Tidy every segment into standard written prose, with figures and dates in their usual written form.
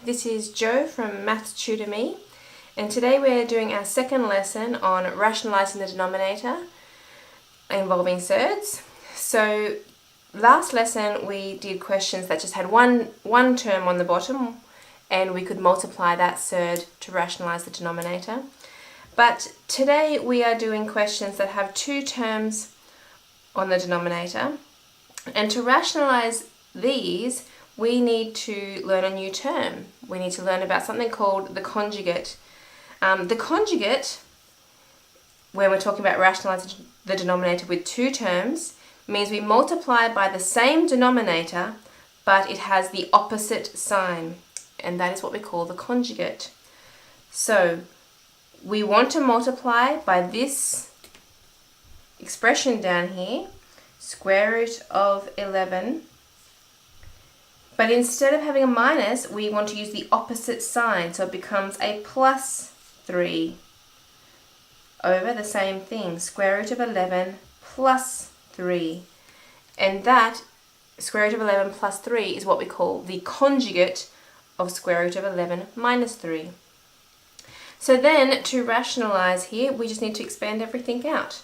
this is Jo from Maths Tutor Me, and today we're doing our second lesson on rationalizing the denominator involving surds. So last lesson we did questions that just had one term on the bottom and we could multiply that surd to rationalize the denominator. But today we are doing questions that have two terms on the denominator, and to rationalize these we need to learn a new term. We need to learn about something called the conjugate. The conjugate, when we're talking about rationalizing the denominator with two terms, means we multiply by the same denominator but it has the opposite sign, and that is what we call the conjugate. So we want to multiply by this expression down here, square root of 11. But instead of having a minus, we want to use the opposite sign, so it becomes a plus 3 over the same thing, square root of 11 plus 3. And that square root of 11 plus 3 is what we call the conjugate of square root of 11 minus 3. So then, to rationalize here, we just need to expand everything out.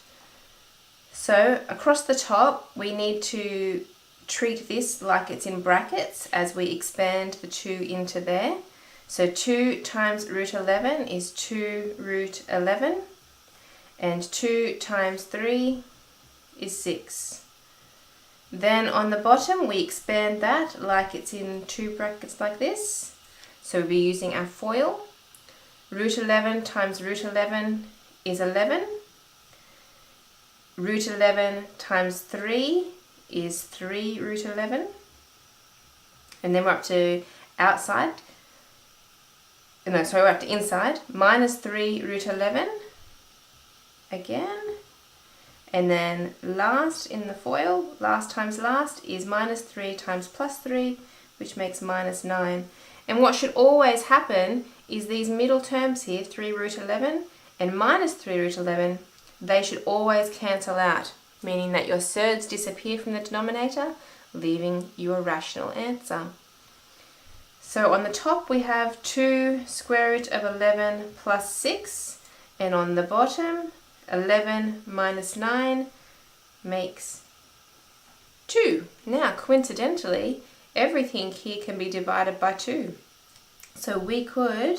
So across the top, we need to treat this like it's in brackets as we expand the 2 into there. So 2 times root 11 is 2 root 11, and 2 times 3 is 6. Then on the bottom we expand that like it's in 2 brackets like this. So we'll be using our FOIL. Root 11 times root 11 is 11. Root 11 times 3 is 3 root 11, and then we're up to outside, we're up to inside, minus 3 root 11 again, and then last in the FOIL, last times last, is minus 3 times plus 3, which makes minus 9. And what should always happen is these middle terms here, 3 root 11 and minus 3 root 11, they should always cancel out, meaning that your surds disappear from the denominator, leaving you a rational answer. So on the top we have 2 square root of 11 plus 6, and on the bottom 11 minus 9 makes 2. Now coincidentally, everything here can be divided by 2. So we could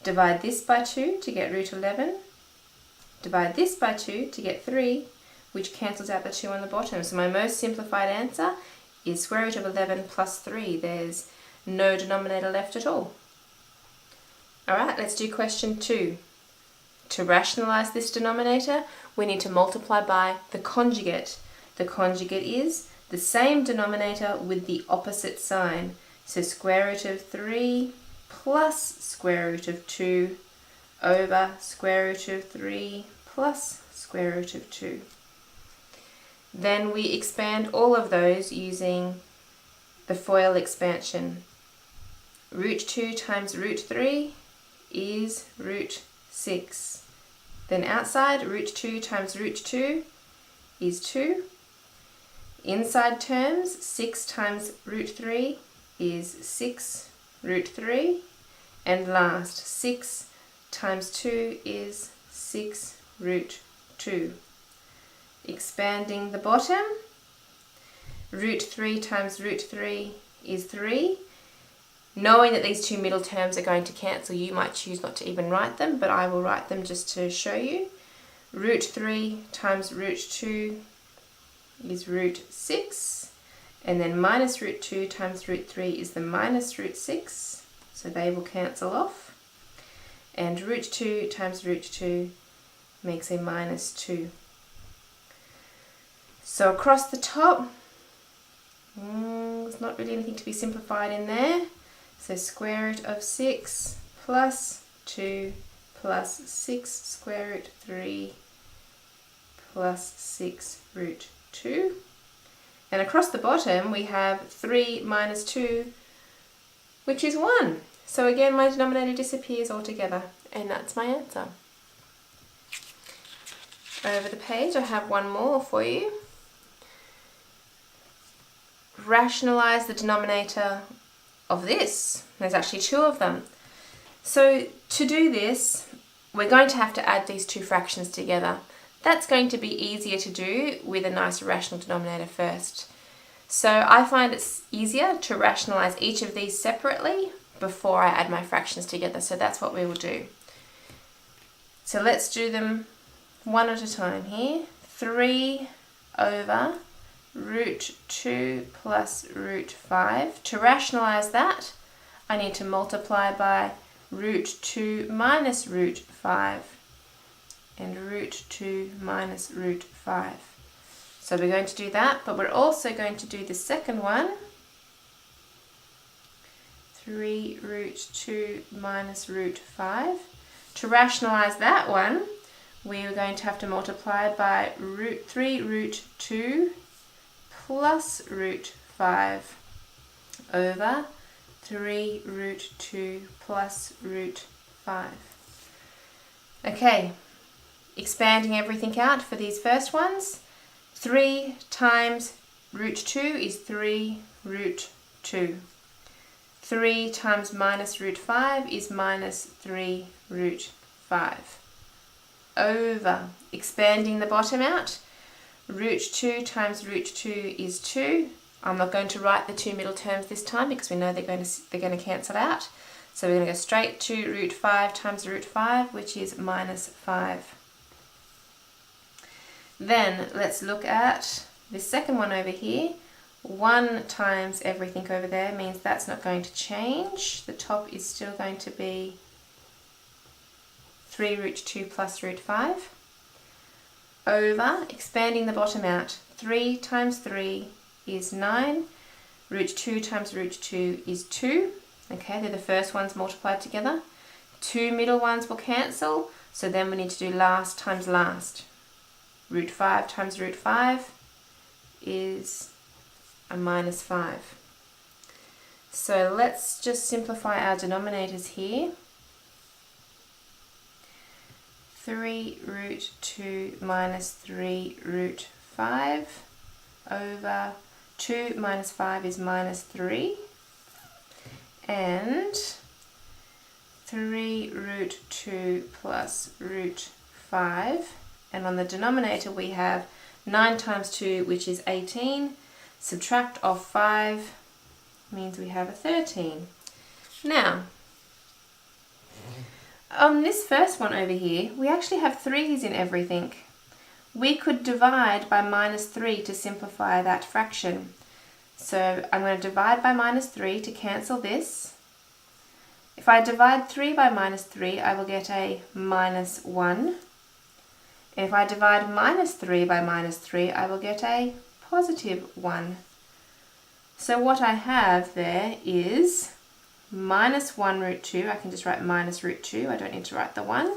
divide this by 2 to get root 11, divide this by 2 to get 3, which cancels out the 2 on the bottom. So my most simplified answer is square root of 11 plus 3. There's no denominator left at all. Alright, let's do question 2. To rationalize this denominator, we need to multiply by the conjugate. The conjugate is the same denominator with the opposite sign. So square root of 3 plus square root of 2 over square root of 3 plus square root of 2. Then we expand all of those using the FOIL expansion. Root 2 times root 3 is root 6. Then outside, root 2 times root 2 is 2. Inside terms, 6 times root 3 is 6 root 3. And last, 6 times 2 is 6 root 2. Expanding the bottom, root 3 times root 3 is 3. Knowing that these two middle terms are going to cancel, you might choose not to even write them, but I will write them just to show you. Root 3 times root 2 is root 6, and then minus root 2 times root 3 is the minus root 6, so they will cancel off. And root 2 times root 2 makes a minus 2. So across the top, there's not really anything to be simplified in there. So square root of 6 plus 2 plus 6 square root 3 plus 6 root 2. And across the bottom we have 3 minus 2, which is 1. So again my denominator disappears altogether, and that's my answer. Over the page I have one more for you. Rationalize the denominator of this. There's actually 2 of them. So to do this, we're going to have to add these 2 fractions together. That's going to be easier to do with a nice rational denominator first. So I find it's easier to rationalize each of these separately before I add my fractions together. So that's what we will do. So let's do them one at a time here. 3 over root 2 plus root 5. To rationalize that, I need to multiply by root 2 minus root 5 and root 2 minus root 5. So we're going to do that, but we're also going to do the second one. 3 root 2 minus root 5. To rationalize that one, we are going to have to multiply by root 3 root 2 plus root 5 over 3 root 2 plus root 5. Okay, expanding everything out for these first ones. 3 times root 2 is 3 root 2. 3 times minus root 5 is minus 3 root 5. Over, expanding the bottom out, root 2 times root 2 is 2. I'm not going to write the 2 middle terms this time because we know they're going to cancel out. So we're going to go straight to root 5 times root 5, which is minus 5. Then let's look at this second one over here. 1 times everything over there means that's not going to change. The top is still going to be 3 root 2 plus root 5 over, expanding the bottom out, 3 times 3 is 9, root 2 times root 2 is 2. Okay, they're the first ones multiplied together. 2 middle ones will cancel, so then we need to do last times last. Root 5 times root 5 is a minus 5. So let's just simplify our denominators here. 3 root 2 minus 3 root 5 over 2 minus 5 is minus 3, and 3 root 2 plus root 5, and on the denominator we have 9 times 2, which is 18, subtract off 5 means we have a 13. Now, on this first one over here, we actually have 3's in everything. We could divide by minus 3 to simplify that fraction. So I'm going to divide by minus 3 to cancel this. If I divide 3 by minus 3, I will get a minus 1. And if I divide minus 3 by minus 3, I will get a positive 1. So what I have there is minus 1 root 2, I can just write minus root 2, I don't need to write the 1,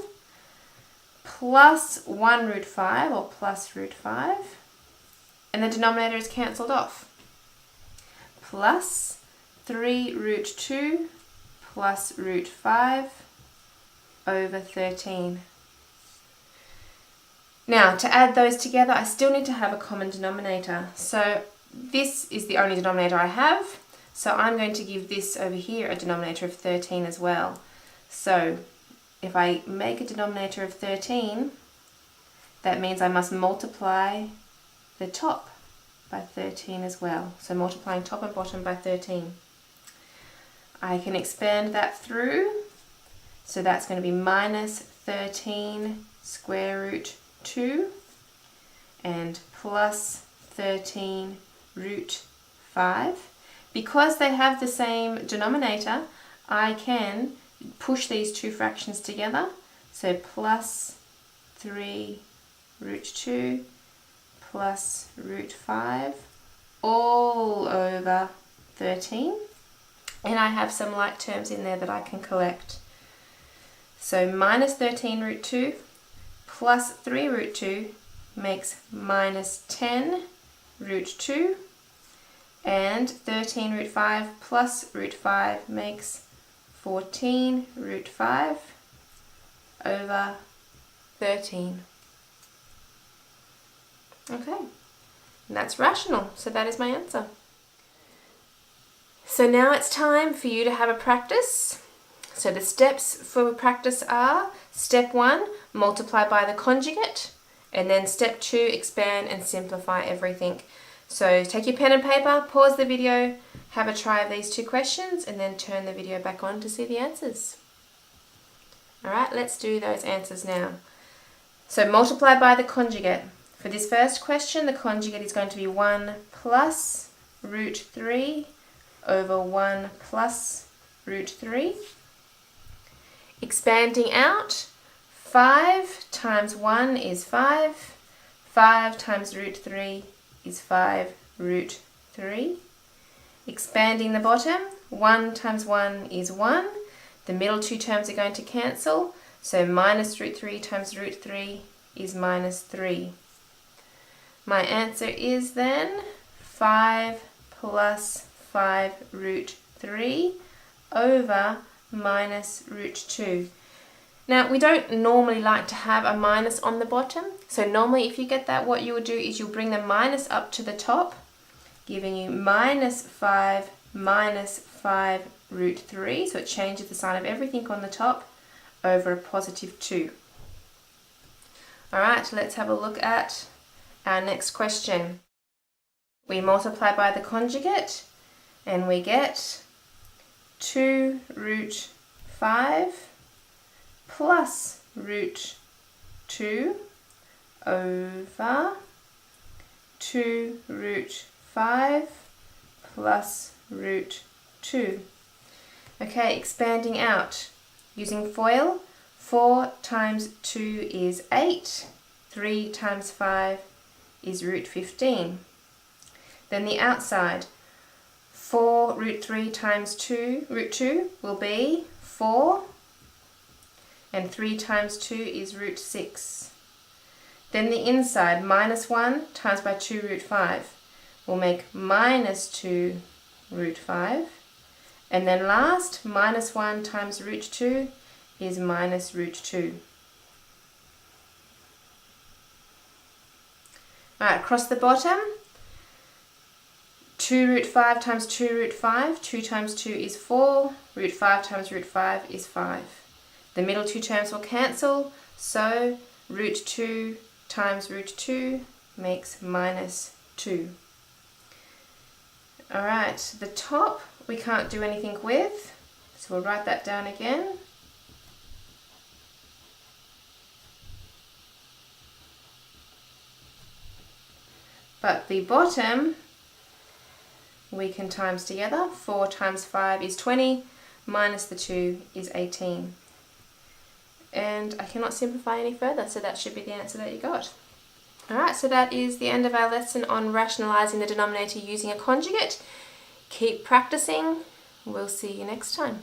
plus 1 root 5, or plus root 5, and the denominator is cancelled off, plus 3 root 2 plus root 5 over 13. Now, to add those together, I still need to have a common denominator. So this is the only denominator I have. So I'm going to give this over here a denominator of 13 as well. So if I make a denominator of 13, that means I must multiply the top by 13 as well. So multiplying top and bottom by 13. I can expand that through. So that's going to be minus 13 square root 2 and plus 13 root 5. Because they have the same denominator, I can push these two fractions together. So plus 3 root 2 plus root 5 all over 13. And I have some like terms in there that I can collect. So minus 13 root 2 plus 3 root 2 makes minus 10 root 2. And 13 root 5 plus root 5 makes 14 root 5 over 13. Okay, and that's rational, so that is my answer. So now it's time for you to have a practice. So the steps for practice are: step 1, multiply by the conjugate, and then step 2, expand and simplify everything. So take your pen and paper, pause the video, have a try of these 2 questions, and then turn the video back on to see the answers. Alright, let's do those answers now. So multiply by the conjugate. For this first question, the conjugate is going to be 1 plus root 3 over 1 plus root 3. Expanding out, 5 times 1 is 5. 5 times root 3 is 5 root 3. Expanding the bottom, 1 times 1 is 1. The middle 2 terms are going to cancel, so minus root 3 times root 3 is minus 3. My answer is then 5 plus 5 root 3 over minus root 2. Now, we don't normally like to have a minus on the bottom, so normally if you get that, what you would do is you'll bring the minus up to the top, giving you minus 5 root 3, so it changes the sign of everything on the top, over a positive 2. Alright, let's have a look at our next question. We multiply by the conjugate, and we get 2 root 5 plus root 2 over 2 root 5 plus root 2. Okay, expanding out. Using FOIL, 4 times 2 is 8. 3 times 5 is root 15. Then the outside, 4 root 3 times 2, root 2 will be 4. And 3 times 2 is root 6. Then the inside, minus 1 times by 2 root 5 will make minus 2 root 5. And then last, minus 1 times root 2 is minus root 2. Alright, across the bottom, 2 root 5 times 2 root 5, 2 times 2 is 4, root 5 times root 5 is 5. The middle 2 terms will cancel, so root 2 times root 2 makes minus 2. Alright, the top we can't do anything with, so we'll write that down again. But the bottom we can times together. 4 times 5 is 20, minus the 2 is 18. And I cannot simplify any further, so that should be the answer that you got. Alright, so that is the end of our lesson on rationalizing the denominator using a conjugate. Keep practicing. We'll see you next time.